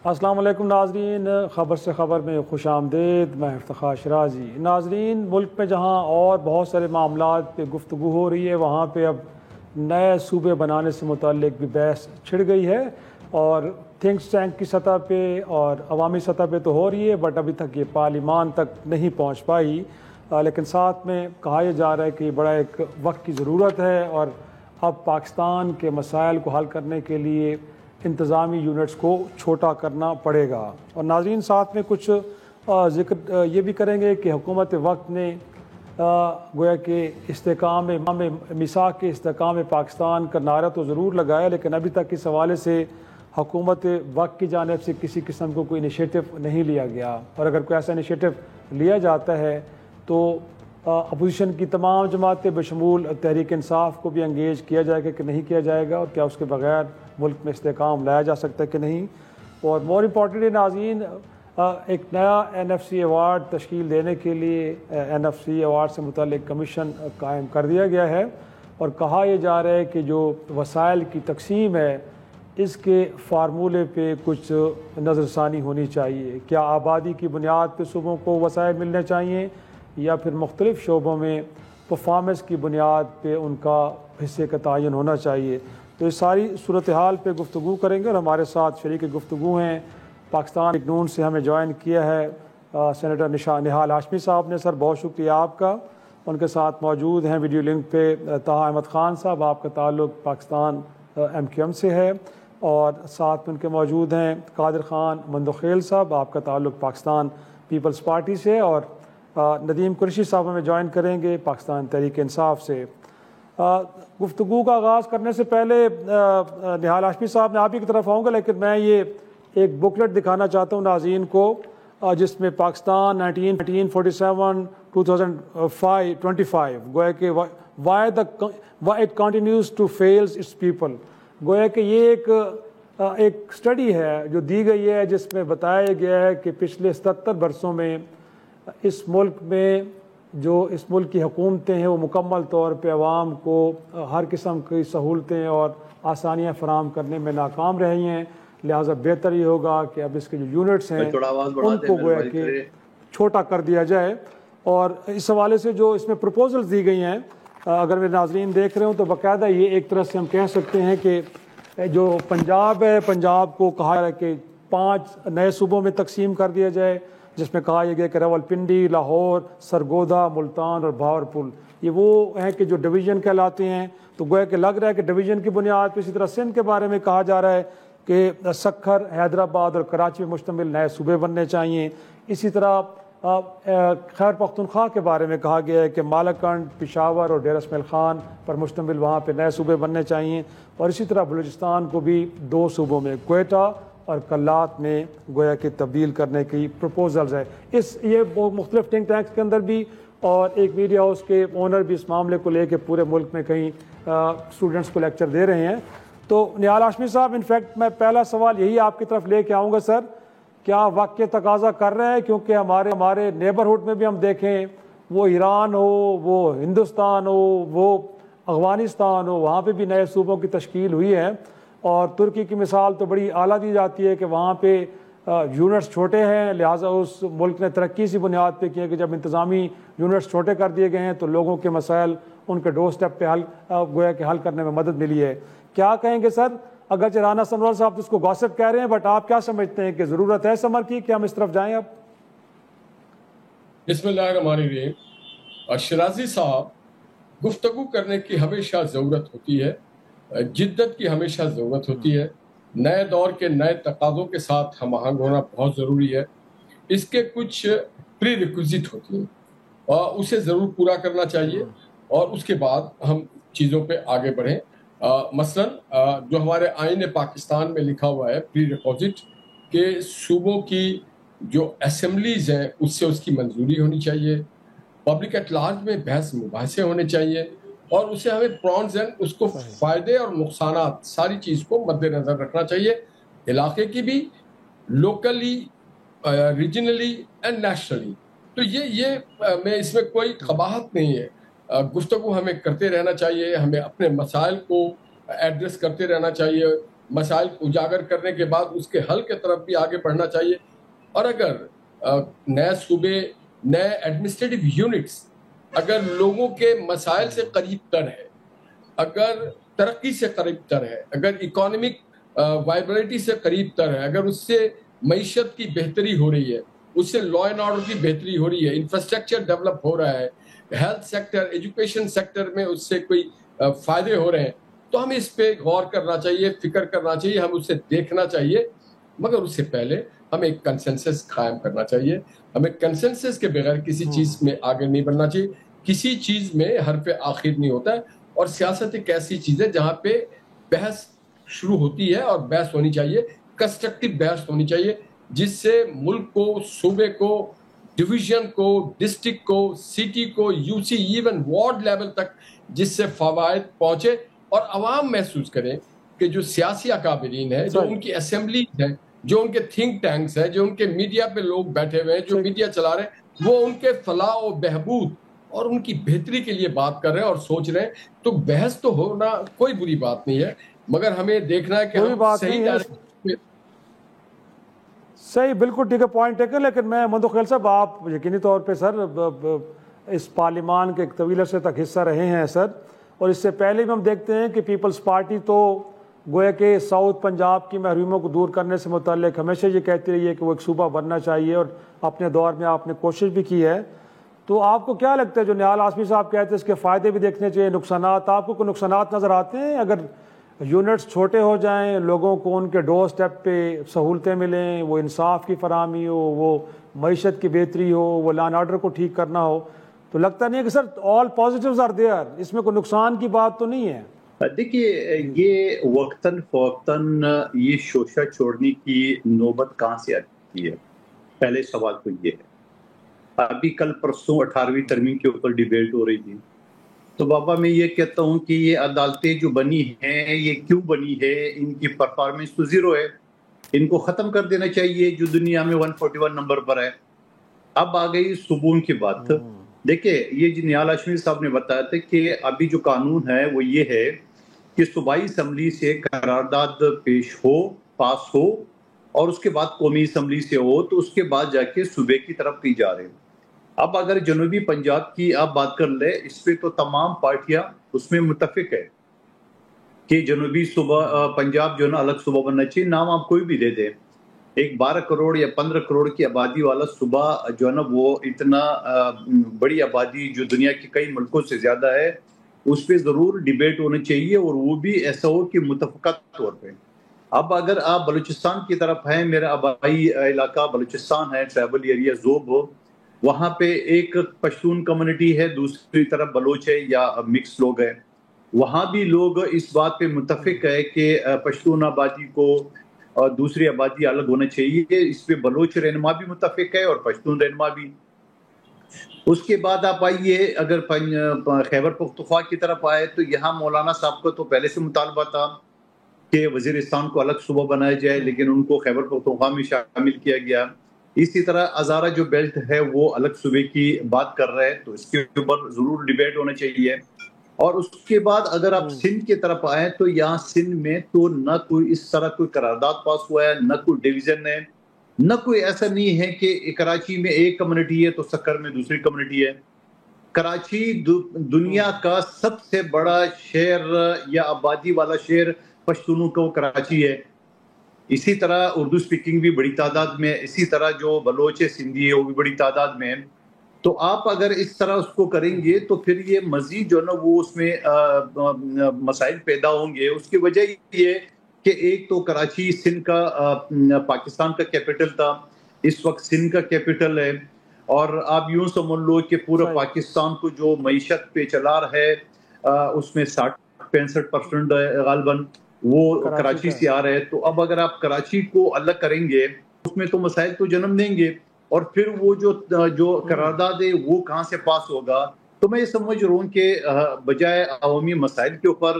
السلام علیکم ناظرین، خبر سے خبر میں خوش آمدید۔ میں افتخار شرازی۔ ناظرین، ملک میں جہاں اور بہت سارے معاملات پہ گفتگو ہو رہی ہے، وہاں پہ اب نئے صوبے بنانے سے متعلق بھی بحث چھڑ گئی ہے، اور تھنک ٹینک کی سطح پہ اور عوامی سطح پہ تو ہو رہی ہے، بٹ ابھی تک یہ پارلیمان تک نہیں پہنچ پائی۔ لیکن ساتھ میں کہا یہ جا رہا ہے کہ یہ بڑا ایک وقت کی ضرورت ہے، اور اب پاکستان کے مسائل کو حل کرنے کے لیے انتظامی یونٹس کو چھوٹا کرنا پڑے گا۔ اور ناظرین، ساتھ میں کچھ ذکر یہ بھی کریں گے کہ حکومت وقت نے گویا کہ استحکام میثاق کے استحکام پاکستان کا نعرہ تو ضرور لگایا، لیکن ابھی تک اس حوالے سے حکومت وقت کی جانب سے کسی قسم کو کوئی انیشیٹو نہیں لیا گیا، اور اگر کوئی ایسا انیشیٹو لیا جاتا ہے تو اپوزیشن کی تمام جماعتیں بشمول تحریک انصاف کو بھی انگیج کیا جائے گا کہ نہیں کیا جائے گا، اور کیا اس کے بغیر ملک میں استحکام لایا جا سکتا ہے کہ نہیں۔ اور مور امپورٹنٹلی ناظرین، ایک نیا NFC ایوارڈ تشکیل دینے کے لیے NFC ایوارڈ سے متعلق کمیشن قائم کر دیا گیا ہے، اور کہا یہ جا رہا ہے کہ جو وسائل کی تقسیم ہے اس کے فارمولے پہ کچھ نظر ثانی ہونی چاہیے۔ کیا آبادی کی بنیاد پہ صوبوں کو وسائل ملنے چاہیے، یا پھر مختلف شعبوں میں پرفارمنس کی بنیاد پہ ان کا حصے کا تعین ہونا چاہیے۔ تو اس ساری صورتحال پہ گفتگو کریں گے، اور ہمارے ساتھ شریک گفتگو ہیں پاکستان نون سے ہمیں جوائن کیا ہے سینیٹر نہال ہاشمی صاحب نے۔ سر بہت شکریہ آپ کا۔ ان کے ساتھ موجود ہیں ویڈیو لنک پہ طاہا احمد خان صاحب، آپ کا تعلق پاکستان MQM سے ہے، اور ساتھ میں ان کے موجود ہیں قادر خان مندوخیل صاحب، آپ کا تعلق پاکستان پیپلز پارٹی سے، اور ندیم قریشی صاحب ہمیں جوائن کریں گے پاکستان تحریک انصاف سے۔ گفتگو کا آغاز کرنے سے پہلے نہال ہاشمی صاحب میں آپ ہی کی طرف آؤں گا، لیکن میں یہ ایک بکلٹ دکھانا چاہتا ہوں ناظرین کو، جس میں پاکستان 1947 2025 گویا کہ why it continues to fail its people، گویا کہ یہ ایک اسٹڈی ہے جو دی گئی ہے، جس میں بتایا گیا ہے کہ پچھلے 77 برسوں میں اس ملک میں جو اس ملک کی حکومتیں ہیں وہ مکمل طور پہ عوام کو ہر قسم کی سہولتیں اور آسانیاں فراہم کرنے میں ناکام رہی ہیں، لہٰذا بہتر یہ ہوگا کہ اب اس کے جو یونٹس ہیں ان کو گویا کہ چھوٹا کر دیا جائے۔ اور اس حوالے سے جو اس میں پروپوزلز دی گئی ہیں، اگر میرے ناظرین دیکھ رہے ہوں تو باقاعدہ یہ ایک طرح سے ہم کہہ سکتے ہیں کہ جو پنجاب ہے، پنجاب کو کہا ہے کہ 5 نئے صوبوں میں تقسیم کر دیا جائے، جس میں کہا یہ گیا کہ راولپنڈی، لاہور، سرگودا، ملتان اور بہاولپور یہ وہ ہیں کہ جو ڈویژن کہلاتے ہیں۔ تو گویا کہ لگ رہا ہے کہ ڈویژن کی بنیاد پہ اسی طرح سندھ کے بارے میں کہا جا رہا ہے کہ سکھر، حیدرآباد اور کراچی میں مشتمل نئے صوبے بننے چاہیے۔ اسی طرح خیبر پختونخوا کے بارے میں کہا گیا ہے کہ مالاکنڈ، پشاور اور ڈیرہ اسماعیل خان پر مشتمل وہاں پہ نئے صوبے بننے چاہیے، اور اسی طرح بلوچستان کو بھی 2 صوبوں میں کوئٹہ اور کلات میں گویا کہ تبدیل کرنے کی پروپوزلز ہے۔ یہ مختلف تھنک ٹینکس کے اندر بھی، اور ایک میڈیا ہاؤس کے اونر بھی اس معاملے کو لے کے پورے ملک میں کہیں اسٹوڈنٹس کو لیکچر دے رہے ہیں۔ تو نہال ہاشمی صاحب، انفیکٹ میں پہلا سوال یہی آپ کی طرف لے کے آؤں گا سر، کیا واقع تقاضا کر رہے ہیں؟ کیونکہ ہمارے نیبرہڈ میں بھی ہم دیکھیں، وہ ایران ہو، وہ ہندوستان ہو، وہ افغانستان ہو، وہاں پہ بھی نئے صوبوں کی تشکیل ہوئی ہے، اور ترکی کی مثال تو بڑی اعلیٰ دی جاتی ہے کہ وہاں پہ یونٹس چھوٹے ہیں، لہٰذا اس ملک نے ترقی سی بنیاد پہ کی ہے کہ جب انتظامی یونٹس چھوٹے کر دیے گئے ہیں تو لوگوں کے مسائل ان کے ڈور سٹیپ پہ گویا کہ حل کرنے میں مدد ملی ہے۔ کیا کہیں گے سر؟ اگرچہ رانا سنور صاحب تو اس کو گوسپ کہہ رہے ہیں، بٹ آپ کیا سمجھتے ہیں کہ ضرورت ہے سمر کی کہ ہم اس طرف جائیں اب؟ بسم اللہ الرحمن الرحیم۔ شرازی صاحب، گفتگو کرنے کی ہمیشہ ضرورت ہوتی ہے، جدت کی ہمیشہ ضرورت ہوتی ہے، نئے دور کے نئے تقاضوں کے ساتھ ہم آہنگ ہونا بہت ضروری ہے۔ اس کے کچھ پری ریکوزٹ ہوتی ہیں اور اسے ضرور پورا کرنا چاہیے، اور اس کے بعد ہم چیزوں پہ آگے بڑھیں۔ مثلا جو ہمارے آئین پاکستان میں لکھا ہوا ہے پری ریکوزٹ کہ صوبوں کی جو اسمبلیز ہیں اس سے اس کی منظوری ہونی چاہیے، پبلک ایٹ لارج میں بحث مباحثے ہونے چاہیے، اور اسے ہمیں پرونز اینڈ اس کو فائدے اور نقصانات ساری چیز کو مد نظر رکھنا چاہیے، علاقے کی بھی، لوکلی، ریجنلی اینڈ نیشنلی۔ تو یہ میں اس میں کوئی قباحت نہیں ہے، گفتگو ہمیں کرتے رہنا چاہیے، ہمیں اپنے مسائل کو ایڈریس کرتے رہنا چاہیے، مسائل کو اجاگر کرنے کے بعد اس کے حل کے طرف بھی آگے بڑھنا چاہیے. اور اگر نئے صوبے, نئے ایڈمنسٹریٹو یونٹس اگر لوگوں کے مسائل سے قریب تر ہے, اگر ترقی سے قریب تر ہے, اگر اکانومک وائبلٹی سے قریب تر ہے, اگر اس سے معیشت کی بہتری ہو رہی ہے, اس سے لا اینڈ آرڈر کی بہتری ہو رہی ہے, انفراسٹرکچر ڈیولپ ہو رہا ہے, ہیلتھ سیکٹر, ایجوکیشن سیکٹر میں اس سے کوئی فائدے ہو رہے ہیں, تو ہمیں اس پہ غور کرنا چاہیے, فکر کرنا چاہیے, ہم اسے دیکھنا چاہیے. مگر اس سے پہلے ہمیں ایک کنسنسس قائم کرنا چاہیے. ہمیں کنسنسس کے بغیر کسی چیز میں آگے نہیں بڑھنا چاہیے. کسی چیز میں حرف آخر نہیں ہوتا ہے, اور سیاست ایک ایسی چیز ہے جہاں پہ بحث شروع ہوتی ہے, اور بحث ہونی چاہیے, کنسٹرکٹیو بحث ہونی چاہیے, جس سے ملک کو, صوبے کو, ڈویژن کو, ڈسٹرکٹ کو, سٹی کو, U C, even ward level تک جس سے فوائد پہنچے, اور عوام محسوس کریں کہ جو سیاسی اکابرین ہیں, جو ان کی اسمبلیز ہیں, جو ان کے تھنک ٹینکس ہیں, جو ان کے میڈیا پہ لوگ بیٹھے ہوئے ہیں, جو میڈیا چلا رہے ہیں, وہ ان کے فلاح و بہبود اور ان کی بہتری کے لیے بات کر رہے ہیں اور سوچ رہے ہیں. تو بحث تو ہونا کوئی بری بات نہیں ہے, مگر ہمیں دیکھنا ہے کہ ہم صحیح ڈائریکشن. صحیح, بالکل ٹھیک ہے, پوائنٹ ٹیکن. لیکن میں مندوخیل صاحب, آپ یقینی طور پہ سر اس پارلیمان کے ایک طویل عرصے تک حصہ رہے ہیں سر, اور اس سے پہلے بھی ہم دیکھتے ہیں کہ پیپلز پارٹی تو گویا کہ ساؤتھ پنجاب کی محرومیوں کو دور کرنے سے متعلق ہمیشہ یہ کہتی رہی ہے کہ وہ ایک صوبہ بننا چاہیے, اور اپنے دور میں آپ نے کوشش بھی کی ہے. تو آپ کو کیا لگتا ہے, جو نہال ہاشمی صاحب کہتے ہیں اس کے فائدے بھی دیکھنے چاہیے, نقصانات, آپ کو کوئی نقصانات نظر آتے ہیں اگر یونٹس چھوٹے ہو جائیں, لوگوں کو ان کے ڈور سٹیپ پہ سہولتیں ملیں, وہ انصاف کی فراہمی ہو, وہ معیشت کی بہتری ہو, وہ لا اینڈ آرڈر کو ٹھیک کرنا ہو, تو لگتا نہیں ہے کہ سر آل پازیٹیوز آر دیئر, اس میں کوئی نقصان کی بات تو نہیں ہے؟ دیکھیے, یہ وقتاً فوقتاً یہ شوشہ چھوڑنے کی نوبت کہاں سے آتی ہے؟ پہلے سوال تو یہ ہے. ابھی کل پرسوں 18ویں ترمیم کے اوپر ڈیبیٹ ہو رہی تھی, تو بابا میں یہ کہتا ہوں کہ یہ عدالتیں جو بنی ہیں یہ کیوں بنی ہے؟ ان کی پرفارمنس تو زیرو ہے, ان کو ختم کر دینا چاہیے جو دنیا میں 141 نمبر پر ہے. اب آ گئی صبون کی بات. دیکھیں, یہ جو نہال ہاشمی صاحب نے بتایا تھا کہ ابھی جو قانون ہے وہ یہ ہے کہ صوبائی اسمبلی سے قرارداد پیش ہو, پاس ہو, اور اس کے بعد قومی اسمبلی سے ہو, تو اس کے بعد جا کے صوبے کی طرف دی جا رہے ہیں. اب اگر جنوبی پنجاب کی آپ بات کر لیں, اس پہ تو تمام پارٹیاں اس میں متفق ہے کہ جنوبی صوبہ پنجاب جو ہے نا الگ صوبہ بننا چاہیے. نام آپ کوئی بھی دے دیں, ایک 12 کروڑ یا 15 کروڑ کی آبادی والا صوبہ جو ہے نا, وہ اتنا بڑی آبادی جو دنیا کے کئی ملکوں سے زیادہ ہے, اس پہ ضرور ڈیبیٹ ہونا چاہیے, اور وہ بھی ایسا ہو کہ متفقہ طور پہ. اب اگر آپ بلوچستان کی طرف ہیں, میرا آبائی علاقہ بلوچستان ہے, ٹرائبل ایریا زوب, وہاں پہ ایک پشتون کمیونٹی ہے, دوسری طرف بلوچ ہے یا مکس لوگ ہیں. وہاں بھی لوگ اس بات پہ متفق ہے کہ پشتون آبادی کو اور دوسری آبادی الگ ہونا چاہیے. اس پہ بلوچ رہنما بھی متفق ہے اور پشتون رہنما بھی. اس کے بعد آپ آئیے, اگر خیبر پختونخوا کی طرف آئے, تو یہاں مولانا صاحب کا تو پہلے سے مطالبہ تھا کہ وزیرستان کو الگ صوبہ بنایا جائے, لیکن ان کو خیبر پختونخوا میں شامل کیا گیا. اسی طرح ہزارہ جو بیلٹ ہے وہ الگ صوبے کی بات کر رہے ہیں, تو اس کے اوپر ضرور ڈیبیٹ ہونا چاہیے. اور اس کے بعد اگر آپ سندھ کی طرف آئیں, تو یہاں سندھ میں تو نہ کوئی اس طرح کوئی قرارداد پاس ہوا ہے, نہ کوئی ڈویژن ہے, نہ کوئی ایسا نہیں ہے کہ کراچی میں ایک کمیونٹی ہے تو سکر میں دوسری کمیونٹی ہے. کراچی دنیا کا سب سے بڑا شہر یا آبادی والا شہر پشتونوں کا وہ کراچی ہے. اسی طرح اردو سپیکنگ بھی بڑی تعداد میں, اسی طرح جو بلوچ سندھی ہے وہ بھی بڑی تعداد میں. تو آپ اگر اس طرح اس کو کریں گے تو پھر یہ مزید جو ہے نا وہ اس میں مسائل پیدا ہوں گے. اس کی وجہ یہ کہ ایک تو کراچی سندھ کا پاکستان کا کیپٹل تھا, اس وقت سندھ کا کیپٹل ہے, اور آپ یوں سمجھ لو کہ پورا پاکستان کو جو معیشت پہ چلا رہا ہے اس میں 60-65% غالباً وہ کراچی سے آ رہے ہیں. تو اب اگر آپ کراچی کو الگ کریں گے اس میں تو مسائل تو جنم دیں گے, اور پھر وہ جو قرارداد ہے وہ کہاں سے پاس ہوگا. تو میں یہ سمجھ رہا ہوں کہ بجائے عوامی مسائل کے اوپر,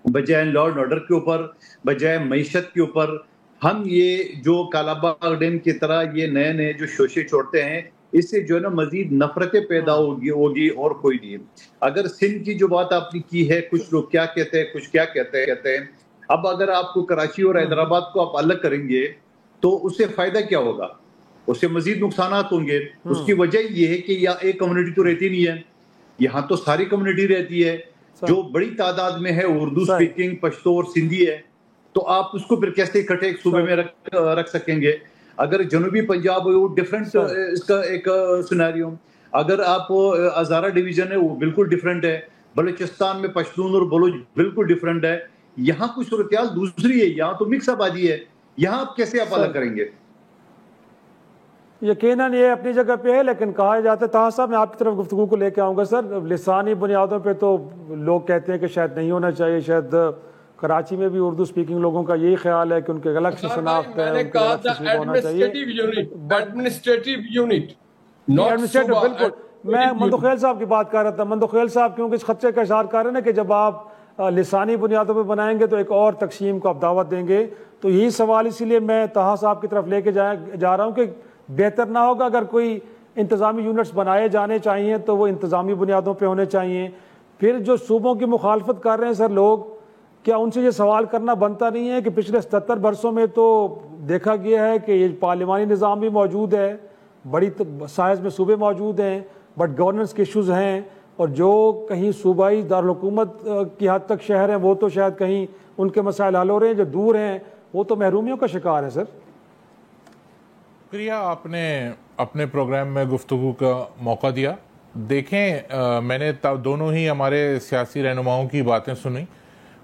بجائے لا اینڈ آرڈر کے اوپر, بجائے معیشت کے اوپر, ہم یہ جو کالا باغ ڈیم کی طرح یہ نئے نئے جو شوشے چھوڑتے ہیں, اس سے جو ہے نا مزید نفرتیں پیدا ہوگی اور کوئی نہیں. اگر سندھ کی جو بات آپ نے کی ہے, کچھ لوگ کیا کہتے ہیں, کچھ کیا کہتے ہیں, اب اگر آپ کو کراچی اور حیدرآباد کو آپ الگ کریں گے تو اس سے فائدہ کیا ہوگا؟ اس سے مزید نقصانات ہوں گے. اس کی وجہ یہ ہے کہ یہاں ایک کمیونٹی تو رہتی نہیں ہے, یہاں تو ساری کمیونٹی رہتی ہے جو بڑی تعداد میں ہے اردو سپیکنگ, پشتو اور سندھی ہے. تو آپ اس کو پھر کیسے اکٹھے ایک صوبے میں رکھ سکیں گے؟ اگر جنوبی پنجاب ہے وہ ڈفرینٹ اس کا ایک سینیریو. اگر آپ ہزارہ ڈویژن ہے وہ بالکل ڈفرینٹ ہے. بلوچستان میں پشتون اور بلوچ بالکل ڈفرینٹ ہے. یہاں کوئی صورتحال دوسری ہے, یہاں تو مکس آبادی ہے. یہاں آپ کیسے آپ الگ کریں گے؟ یقیناً یہ اپنی جگہ پہ ہے, لیکن کہا جاتا ہے, طاہر صاحب میں آپ کی طرف گفتگو کو لے کے آؤں گا سر. لسانی بنیادوں پہ تو لوگ کہتے ہیں کہ شاید نہیں ہونا چاہیے, شاید کراچی میں بھی اردو سپیکنگ لوگوں کا یہی خیال ہے کہ ان کے الگ سے شناخت ہے, ان کے الگ سے صوبہ ہونا چاہیے. ایڈمنسٹریٹو یونٹ, ایڈمنسٹریٹو, بالکل. میں مندوخیل صاحب کی بات کر رہا تھا. مندوخیل صاحب کیونکہ اس خدشے کا اظہار کر رہے ہیں نا کہ جب آپ لسانی بنیادوں پہ بنائیں گے تو ایک اور تقسیم کو آپ دعوت دیں گے. تو یہی سوال اسی لیے میں طاہر صاحب کی طرف لے کے جا رہا ہوں کہ بہتر نہ ہوگا اگر کوئی انتظامی یونٹس بنائے جانے چاہیے تو وہ انتظامی بنیادوں پہ ہونے چاہیے. پھر جو صوبوں کی مخالفت کر رہے ہیں سر لوگ, کیا ان سے یہ سوال کرنا بنتا نہیں ہے کہ پچھلے 77 برسوں میں تو دیکھا گیا ہے کہ یہ پارلیمانی نظام بھی موجود ہے, بڑی سائز میں صوبے موجود ہیں, بٹ گورننس کے ایشوز ہیں, اور جو کہیں صوبائی دارالحکومت کی حد تک شہر ہیں وہ تو شاید کہیں ان کے مسائل حل ہو رہے ہیں, جو دور ہیں وہ تو محرومیوں کا شکار ہے. سر شکریہ, آپ نے اپنے پروگرام میں گفتگو کا موقع دیا. دیکھیں, میں نے دونوں ہی ہمارے سیاسی رہنماؤں کی باتیں سنی.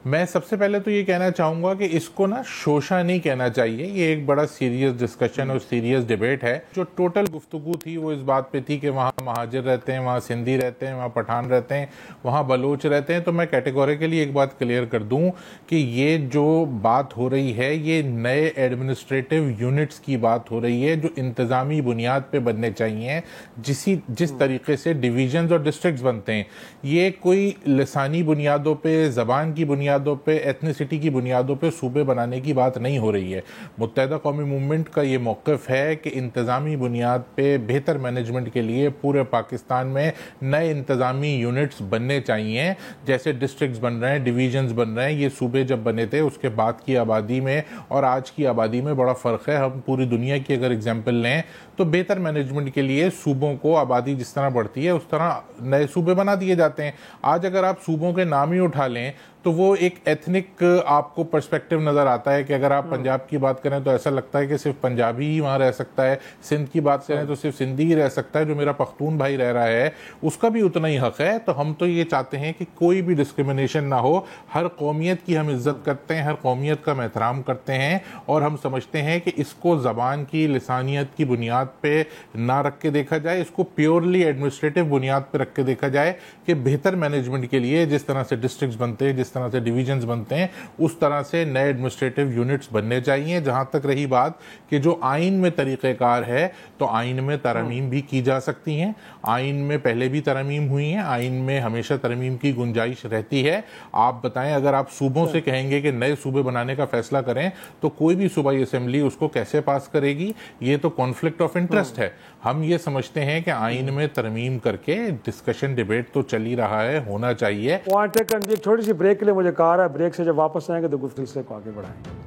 میں سب سے پہلے تو یہ کہنا چاہوں گا کہ اس کو نا شوشہ نہیں کہنا چاہیے. یہ ایک بڑا سیریس ڈسکشن اور سیریس ڈیبیٹ ہے. جو ٹوٹل گفتگو تھی وہ اس بات پہ تھی کہ وہاں مہاجر رہتے ہیں, وہاں سندھی رہتے ہیں, وہاں پٹھان رہتے ہیں, وہاں بلوچ رہتے ہیں. تو میں کیٹیگوریکلی ایک بات کلیئر کر دوں کہ یہ جو بات ہو رہی ہے یہ نئے ایڈمنسٹریٹو یونٹس کی بات ہو رہی ہے جو انتظامی بنیاد پہ بننے چاہیے, جس طریقے سے ڈویژنز اور ڈسٹرکٹس بنتے ہیں. یہ کوئی لسانی بنیادوں پہ, زبان کی بنیادوں پہ, ایتھنیسٹی کی بنیادوں پہ صوبے بنانے کی بات نہیں ہو رہی ہے. متحدہ قومی موومنٹ کا یہ موقف ہے کہ انتظامی بنیاد پہ بہتر مینجمنٹ کے لیے پورے پاکستان میں نئے انتظامی یونٹس بننے چاہیے. جیسے ڈسٹرکٹس بن رہے ہیں, ڈویژنز بن رہے ہیں. یہ صوبے جب بنے تھے اس کے بعد کی آبادی میں اور آج کی آبادی میں بڑا فرق ہے. ہم پوری دنیا کی اگر اگزامپل لیں تو بہتر مینجمنٹ کے لیے صوبوں کو آبادی جس طرح بڑھتی ہے اس طرح نئے صوبے بنا دیے جاتے ہیں. آج اگر آپ صوبوں کے نام ہی اٹھا لیں تو وہ ایک ایتھنک آپ کو پرسپیکٹو نظر آتا ہے کہ اگر آپ پنجاب کی بات کریں تو ایسا لگتا ہے کہ صرف پنجابی ہی وہاں رہ سکتا ہے, سندھ کی بات کریں تو صرف سندھی ہی رہ سکتا ہے, جو میرا پختون بھائی رہ رہا ہے اس کا بھی اتنا ہی حق ہے. تو ہم تو یہ چاہتے ہیں کہ کوئی بھی ڈسکریمنیشن نہ ہو. ہر قومیت کی ہم عزت کرتے ہیں, ہر قومیت کا ہم احترام کرتے ہیں, اور ہم سمجھتے ہیں کہ اس کو زبان کی, لسانیت کی بنیاد پہ نہ رکھ کے دیکھا جائے, اس کو پیورلی ایڈمنسٹریٹو بنیاد پہ رکھ کے دیکھا جائے کہ بہتر مینجمنٹ کے لیے جس طرح سے ڈسٹرکٹس بنتے ہیں, جس طرح سے ڈویژنز بنتے ہیں, اس طرح سے نئے ایڈمنسٹریٹو یونٹس بننے چاہیے. جہاں تک رہی بات کہ جو آئین میں طریقہ کار ہے, تو آئین میں ترامیم بھی کی جا سکتی ہیں. آئین میں پہلے بھی ترامیم ہوئی ہیں, آئین میں ہمیشہ ترامیم کی گنجائش رہتی ہے. آپ بتائیں, اگر آپ صوبوں سے کہیں گے کہ نئے صوبے بنانے کا فیصلہ کریں تو کوئی بھی صوبائی اسمبلی اس کو کیسے پاس کرے گی؟ یہ تو کانفلکٹ آف انٹرسٹ ہے. ہم یہ سمجھتے ہیں کہ آئین میں ترمیم کر کے ڈسکشن ڈیبیٹ تو چل ہی رہا ہے, ہونا چاہیے. پوائنٹ ہے کہ ایک چھوٹی سی بریک کے لیے مجھے کہا رہا ہے, بریک سے جب واپس آئیں گے تو گفتگو کو آگے بڑھائیں گے.